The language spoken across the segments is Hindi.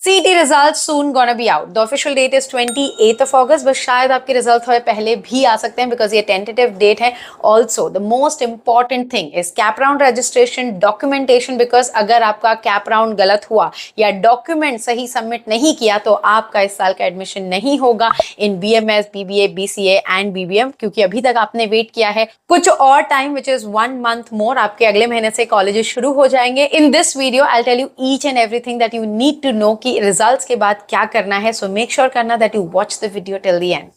CET results soon gonna be out. The official date is 28th of August, बस शायद आपके रिजल्ट थोड़े पहले भी आ सकते हैं बिकॉज ये टेंटेटिव डेट है. Also the most important thing is cap round registration documentation, because अगर आपका कैप राउंड गलत हुआ या डॉक्यूमेंट सही सबमिट नहीं किया तो आपका इस साल का एडमिशन नहीं होगा इन BMS, BBA, BCA and BBM, क्योंकि अभी तक आपने वेट किया है कुछ और time which is 1 month more. आपके अगले महीने से कॉलेजेस शुरू हो जाएंगे. In this video I tell you each and everything that you need to know कि रिजल्ट्स के बाद क्या करना है. सो मेक श्योर करना that you watch the video till the end.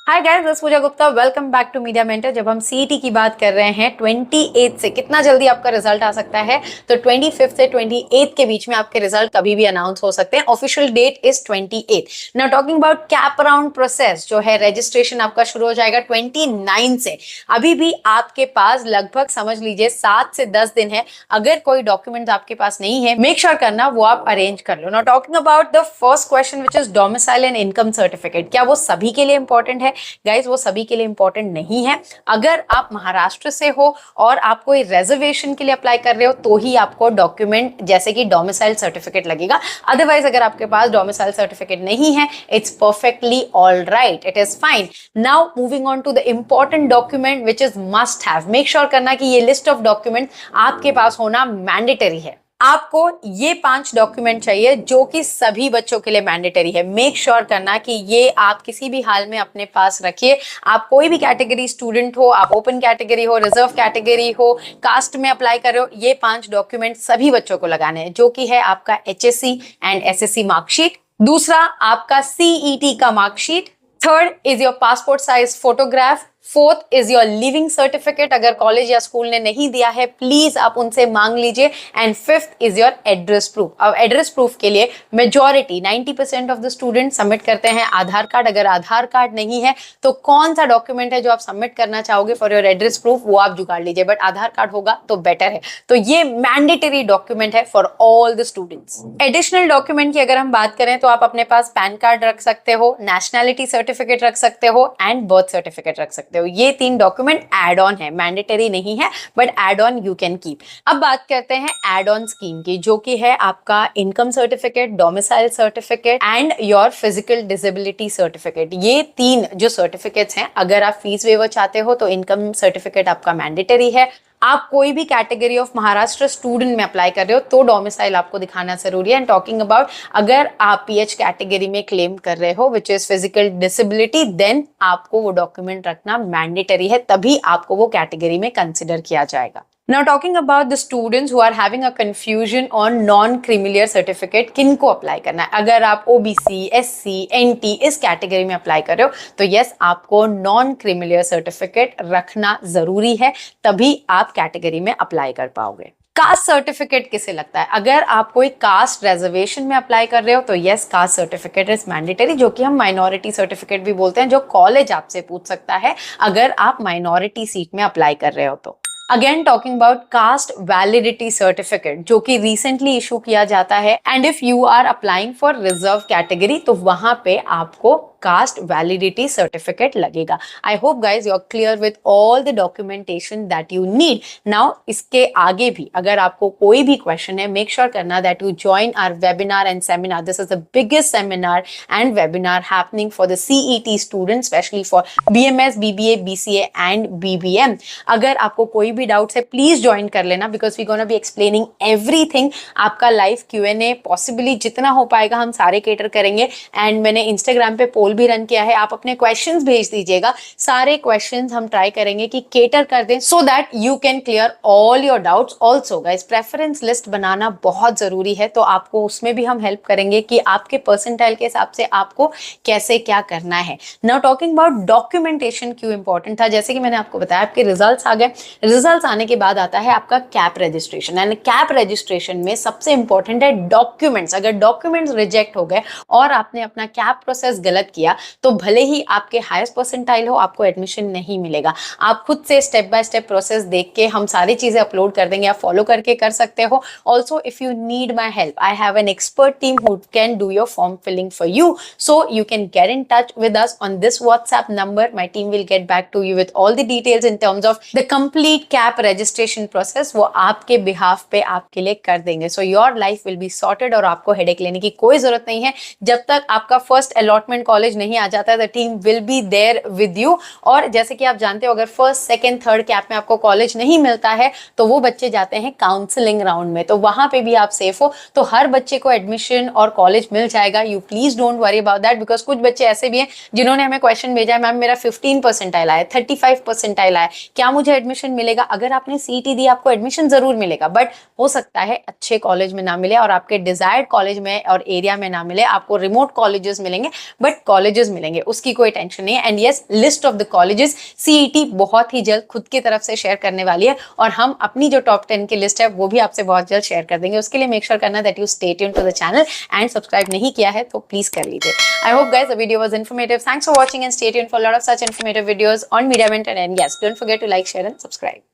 Hi guys, this Pooja Gupta. Welcome back to Media Mentor. जब हम CET की बात कर रहे हैं 28 से कितना जल्दी आपका रिजल्ट आ सकता है, तो 25 से 28 के बीच में आपके रिजल्ट कभी भी अनाउंस हो सकते हैं. Official date is 28. Now talking about CAP round process जो है, रजिस्ट्रेशन आपका शुरू हो जाएगा 29 से. अभी भी आपके पास लगभग समझ लीजिए 7 से 10 दिन है. अगर कोई डॉक्यूमेंट आपके पास नहीं है, मेक श्योर करना वो आप अरेंज कर लो. Now talking about the first question which is domicile and income certificate, क्या वो सभी के लिए इंपॉर्टेंट है? गाइज, वो सभी के लिए इंपॉर्टेंट नहीं है. अगर आप महाराष्ट्र से हो और आप कोई रिजर्वेशन के लिए अप्लाई कर रहे हो तो ही आपको डॉक्यूमेंट जैसे कि डोमिसाइल सर्टिफिकेट लगेगा. अदरवाइज अगर आपके पास डोमिसाइल सर्टिफिकेट नहीं है, it's perfectly all right, it is fine. Now moving on to the important document which is must have. Make sure करना कि ये लिस्ट ऑफ डॉक्यूमेंट आपके पास होना मैंडेटरी है. आपको ये 5 डॉक्यूमेंट चाहिए जो कि सभी बच्चों के लिए मैंडेटरी है. मेक श्योर करना कि ये आप किसी भी हाल में अपने पास रखिए. आप कोई भी कैटेगरी स्टूडेंट हो, आप ओपन कैटेगरी हो, रिजर्व कैटेगरी हो, कास्ट में अप्लाई कर रहे हो, ये 5 डॉक्यूमेंट सभी बच्चों को लगाने हैं, जो कि है आपका HSC एंड SSC मार्कशीट. दूसरा आपका CET का marksheet. Third is your passport size photograph. Fourth is your leaving certificate. अगर कॉलेज या स्कूल ने नहीं दिया है प्लीज आप उनसे मांग लीजिए. And fifth is your address proof. अब एड्रेस प्रूफ के लिए majority 90% of the student submit करते हैं आधार कार्ड. अगर आधार कार्ड नहीं है तो कौन सा डॉक्यूमेंट है जो आप सबमिट करना चाहोगे फॉर योर एड्रेस प्रूफ, वो आप जुगाड़ लीजिए. बट आधार कार्ड होगा तो बेटर है. तो ये मैंडेटरी डॉक्यूमेंट है for all the students. Additional document की अगर हम बात करें तो आप अपने पास पैन कार्ड रख सकते हो, नेशनैलिटी सर्टिफिकेट रख सकते हो एंड बर्थ सर्टिफिकेट रख सकते हो. ये 3 डॉक्यूमेंट एड ऑन है, मैंडेटरी नहीं है, but add on you can keep. अब बात करते हैं एड ऑन स्कीम की, जो कि है आपका income certificate, domicile certificate and your physical disability certificate. ये 3 जो सर्टिफिकेट्स हैं, अगर आप फीस वेवर चाहते हो तो इनकम सर्टिफिकेट आपका मैंडेटरी है. आप कोई भी कैटेगरी ऑफ महाराष्ट्र स्टूडेंट में अप्लाई कर रहे हो तो डोमिसाइल आपको दिखाना जरूरी है. एंड टॉकिंग अबाउट अगर आप PH कैटेगरी में क्लेम कर रहे हो which is physical disability, then आपको वो डॉक्यूमेंट रखना मैंडेटरी है, तभी आपको वो कैटेगरी में कंसिडर किया जाएगा. Now talking about the students who are having a confusion on non-creamier certificate, किनको अप्लाई करना है? अगर आप OBC, SC, NT इस कैटेगरी में अप्लाई कर रहे हो तो यस, आपको non-creamier सर्टिफिकेट रखना जरूरी है, तभी आप कैटेगरी में अप्लाई कर पाओगे. कास्ट सर्टिफिकेट किसे लगता है? अगर आप कोई कास्ट रिजर्वेशन में अप्लाई कर रहे हो तो yes, caste certificate is mandatory, जो कि हम माइनॉरिटी सर्टिफिकेट भी बोलते हैं, जो कॉलेज आपसे पूछ सकता है अगर आप माइनॉरिटी सीट में अप्लाई कर रहे हो तो. Again talking about caste validity certificate, जो कि रिसेंटली इशू किया जाता है. And if you are applying for reserve category तो वहां पे आपको कास्ट वैलिडिटी सर्टिफिकेट लगेगा. I hope guys you are clear with all the documentation that you need. Now इसके आगे भी अगर आपको कोई भी क्वेश्चन है, मेक श्योर करना that you join our webinar and seminar. This is the biggest seminar and webinar happening for the CET students, specially for BMS, BBA, BCA and BBM. अगर आपको कोई भी डाउट्स है प्लीज ज्वाइन कर लेना, because we gonna be explaining everything. आपका लाइव Q&A पॉसिबली जितना हो पाएगा हम सारे केटर करेंगे. एंड मैंने इंस्टाग्राम पे पोल भी रन किया है, आप अपने क्वेश्चंस भेज दीजिएगा. सारे क्वेश्चंस हम ट्राई करेंगे कि केटर कर दें so that you can clear all your doubts. Also guys, preference list बनाना बहुत जरूरी है, तो आपको उसमें भी हम हेल्प करेंगे कि आपके परसेंटाइल के हिसाब से आपको कैसे क्या करना है. नाउ टॉकिंग अबाउट डॉक्यूमेंटेशन क्यों इंपॉर्टेंट था, जैसे कि मैंने आपको बताया आपके रिजल्ट्स आ गए. रिजल्ट्स आने के बाद आता है आपका cap registration. And cap registration में सबसे इंपॉर्टेंट है डॉक्यूमेंट्स. अगर डॉक्यूमेंट्स रिजेक्ट हो गए और आपने अपना कैप प्रोसेस गलत किया तो भले ही आपके हाईएस्ट परसेंटाइल हो, आपको एडमिशन नहीं मिलेगा। आप खुद से स्टेप बाय स्टेप प्रोसेस देख के हम सारी चीजें अपलोड कर देंगे, आप फॉलो करके कर सकते हो। Also if you need my help, I have an expert team who can do your form filling for you, so you can get in touch with us on this WhatsApp number. My team will get back to you with all the details in terms of the complete CAP registration process. वो आपके behalf पे आपके लिए कर देंगे. So your life will be sorted और आपको headache लेने की कोई जरूरत नहीं है। जब तक आपका first allotment college नहीं आ जाता है, the team will be there with you. और जैसे कि आप जानते हो, अगर first, second, third CAP में आपको college नहीं मिलता है तो वो बच्चे जाते हैं काउंसलिंग राउंड में, तो वहां पे भी आप सेफ हो। तो हर बच्चे को एडमिशन और कॉलेज मिल जाएगा। You please don't worry about that, because कुछ बच्चे ऐसे भी हैं जिन्होंने हमें क्वेश्चन भेजा है, मैम मेरा 15 परसेंटाइल आया, 35 परसेंटाइल आया, क्या मुझे एडमिशन मिलेगा? अगर आपने सीईटी दी आपको एडमिशन जरूर मिलेगा, बट हो सकता है अच्छे कॉलेज में ना मिले और आपके डिजायर्ड कॉलेज में और एरिया में ना मिले, आपको रिमोट कॉलेजेस मिलेंगे, बट कॉलेजेस मिलेंगे, उसकी कोई टेंशन नहीं है। And yes, list of the colleges CET बहुत ही जल्द खुद की तरफ से शेयर करने वाली है और हम अपनी जो टॉप 10 की लिस्ट है वो भी आपसे बहुत जल्द शेयर कर देंगे। उसके लिए मेक श्योर करना that you stay tuned to the channel and subscribe नहीं किया है तो प्लीज कर लीजिए। I hope guys the video was informative. Thanks for watching and stay tuned for a lot of such informative videos on Media Mentor. And yes, don't forget to like, share and subscribe.